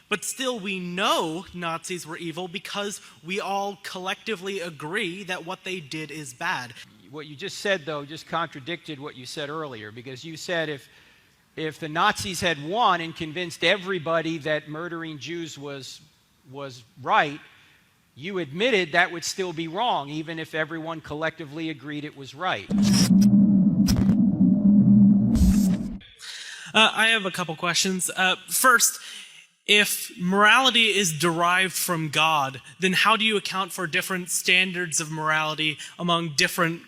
But still, we know Nazis were evil because we all collectively agree that what they did is bad. What you just said, though, just contradicted what you said earlier, because you said if the Nazis had won and convinced everybody that murdering Jews was right, you admitted that would still be wrong, even if everyone collectively agreed it was right. I have a couple questions. First, if morality is derived from God, then how do you account for different standards of morality among different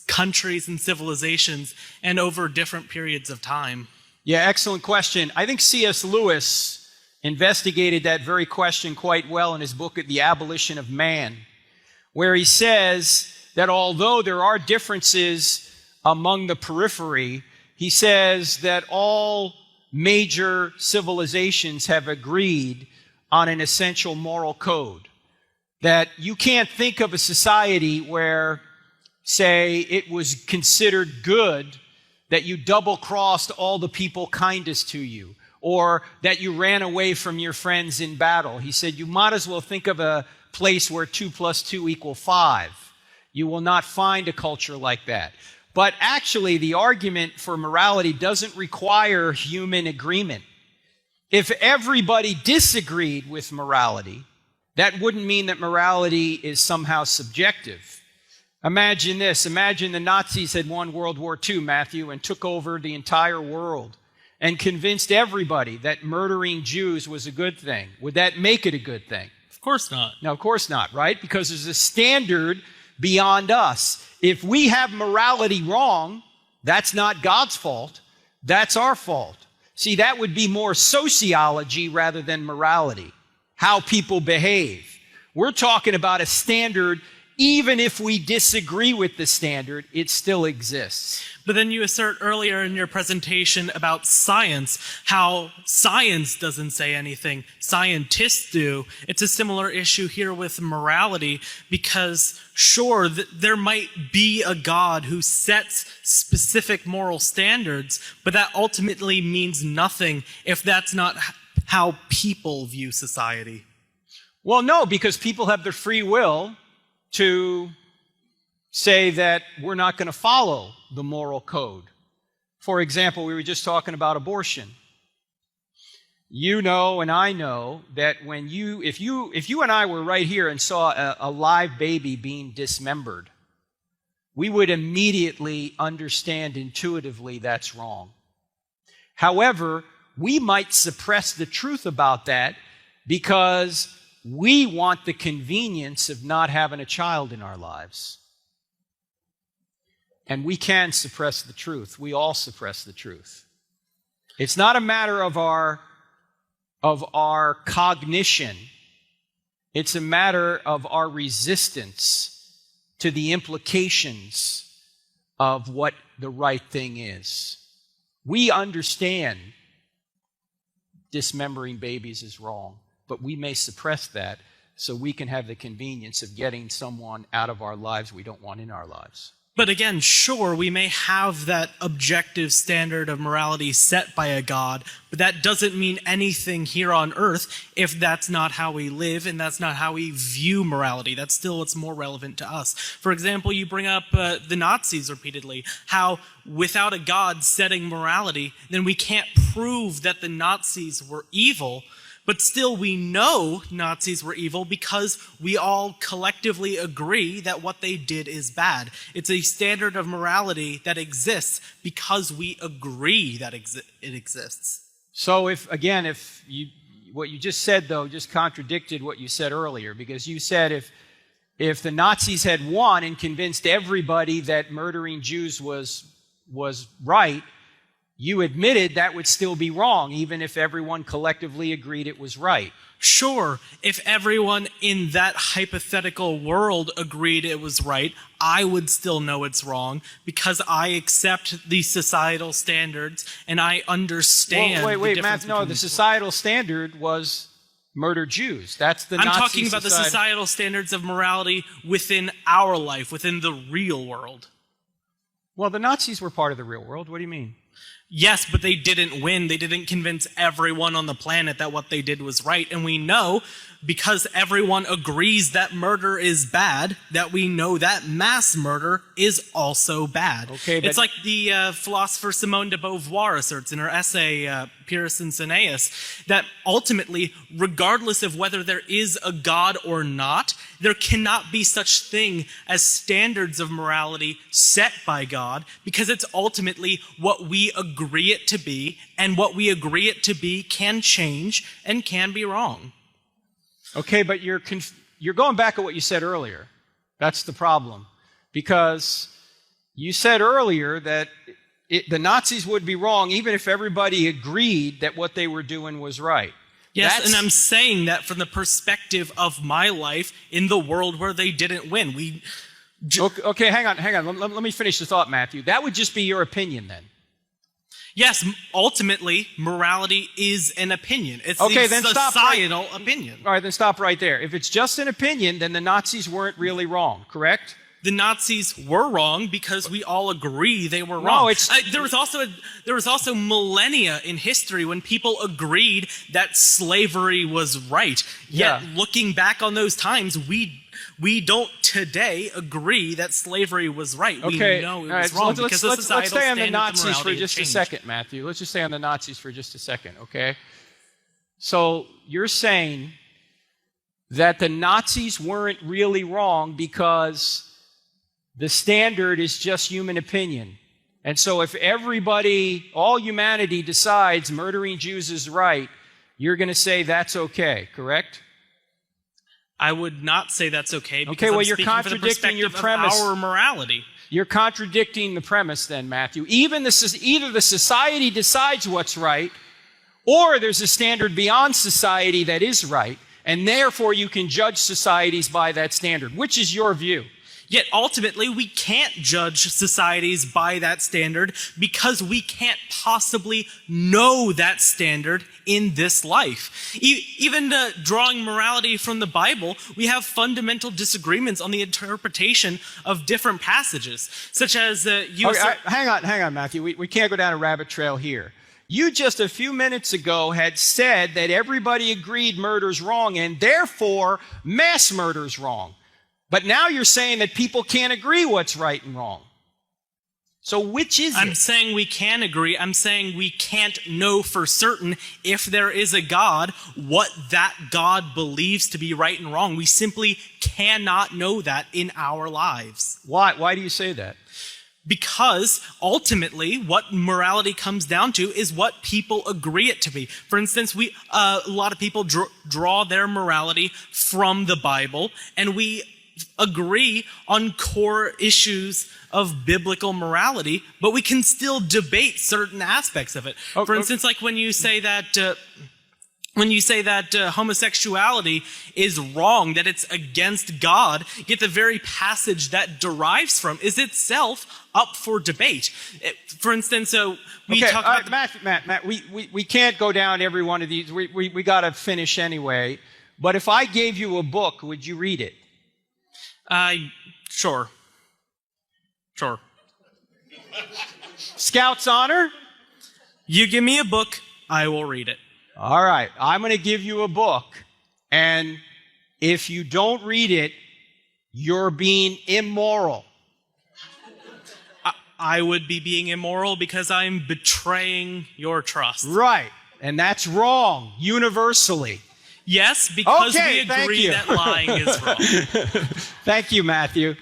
countries and civilizations and over different periods of time? Yeah, excellent question. I think C.S. Lewis investigated that very question quite well in his book, The Abolition of Man, where he says that although there are differences among the periphery, he says that all major civilizations have agreed on an essential moral code. That you can't think of a society where, say, it was considered good that you double-crossed all the people kindest to you, or that you ran away from your friends in battle. He said you might as well think of a place where 2 + 2 = 5. You will not find a culture like that. But actually, the argument for morality doesn't require human agreement. If everybody disagreed with morality, that wouldn't mean that morality is somehow subjective. Imagine this. Imagine the Nazis had won World War II, Matthew, and took over the entire world and convinced everybody that murdering Jews was a good thing. Would that make it a good thing? Of course not. No, of course not, right? Because there's a standard beyond us. If we have morality wrong, that's not God's fault. That's our fault. See, that would be more sociology rather than morality, how people behave. We're talking about a standard. Even if we disagree with the standard, it still exists. But then you assert earlier in your presentation about science, how science doesn't say anything, scientists do. It's a similar issue here with morality, because sure, there might be a God who sets specific moral standards, but that ultimately means nothing if that's not how people view society. Well, no, because people have their free will to say that we're not going to follow the moral code. For example, we were just talking about abortion. You know and I know that if you and I were right here and saw a live baby being dismembered, we would immediately understand intuitively that's wrong. However, we might suppress the truth about that because we want the convenience of not having a child in our lives. And we can suppress the truth. We all suppress the truth. It's not a matter of our cognition. It's a matter of our resistance to the implications of what the right thing is. We understand dismembering babies is wrong, but we may suppress that so we can have the convenience of getting someone out of our lives we don't want in our lives. But again, sure, we may have that objective standard of morality set by a God, but that doesn't mean anything here on earth if that's not how we live and that's not how we view morality. That's still what's more relevant to us. For example, you bring up the Nazis repeatedly, how without a God setting morality, then we can't prove that the Nazis were evil. But still, we know Nazis were evil because we all collectively agree that what they did is bad. It's a standard of morality that exists because we agree that it exists. So what you just said, though, just contradicted what you said earlier, because you said if the Nazis had won and convinced everybody that murdering Jews was right, you admitted that would still be wrong, even if everyone collectively agreed it was right. Sure, if everyone in that hypothetical world agreed it was right, I would still know it's wrong because I accept the societal standards and I understand. Wait, Matt, no, the societal standard was murder Jews. That's the Nazi I'm talking about the societal standards of morality within our life, within the real world. Well, the Nazis were part of the real world. What do you mean? Yes, but they didn't win. They didn't convince everyone on the planet that what they did was right. And we know, because everyone agrees that murder is bad, that we know that mass murder is also bad. Okay, it's like the philosopher Simone de Beauvoir asserts in her essay, Pyrrhus and Cineas, that ultimately, regardless of whether there is a God or not, there cannot be such thing as standards of morality set by God, because it's ultimately what we agree it to be, and what we agree it to be can change and can be wrong. Okay, but you're going back to what you said earlier. That's the problem. Because you said earlier that the Nazis would be wrong even if everybody agreed that what they were doing was right. Yes, and I'm saying that from the perspective of my life in the world where they didn't win. Okay, hang on. Let me finish the thought, Matthew. That would just be your opinion then. Yes, ultimately, morality is an opinion. It's okay, the societal opinion. All right, then stop right there. If it's just an opinion, then the Nazis weren't really wrong, correct? The Nazis were wrong because we all agree they were wrong. There was also millennia in history when people agreed that slavery was right. Yet, looking back on those times, we don't today agree that slavery was right. Okay. We know it was wrong because the societal let's stay on the standard Nazis of for just a second, Matthew. Let's just stay on the Nazis for just a second, okay? So you're saying that the Nazis weren't really wrong because the standard is just human opinion. And so if everybody, all humanity decides murdering Jews is right, you're going to say that's okay, correct? I would not say that's okay because okay, well, I'm you're contradicting your premise. Of our morality. You're contradicting the premise then, Matthew. Either the society decides what's right, or there's a standard beyond society that is right, and therefore you can judge societies by that standard. Which is your view? Yet ultimately, we can't judge societies by that standard because we can't possibly know that standard in this life. Even drawing morality from the Bible, we have fundamental disagreements on the interpretation of different passages, such as hang on, Matthew. We can't go down a rabbit trail here. You just a few minutes ago had said that everybody agreed murder's wrong, and therefore mass murder's wrong. But now you're saying that people can't agree what's right and wrong. So which is it? I'm saying we can agree. I'm saying we can't know for certain if there is a God, what that God believes to be right and wrong. We simply cannot know that in our lives. Why? Why do you say that? Because ultimately, what morality comes down to is what people agree it to be. For instance, a lot of people draw their morality from the Bible, and we agree on core issues of biblical morality, but we can still debate certain aspects of it. For instance, like when you say that homosexuality is wrong, that it's against God, yet the very passage that derives from is itself up for debate. For instance, we talk about Matt, we can't go down every one of these. We got to finish anyway. But if I gave you a book, would you read it? Sure. Scout's honor? You give me a book, I will read it. All right. I'm going to give you a book, and if you don't read it, you're being immoral. I would be being immoral because I'm betraying your trust. Right. And that's wrong, universally. Yes, because we agree that lying is wrong. Thank you, Matthew.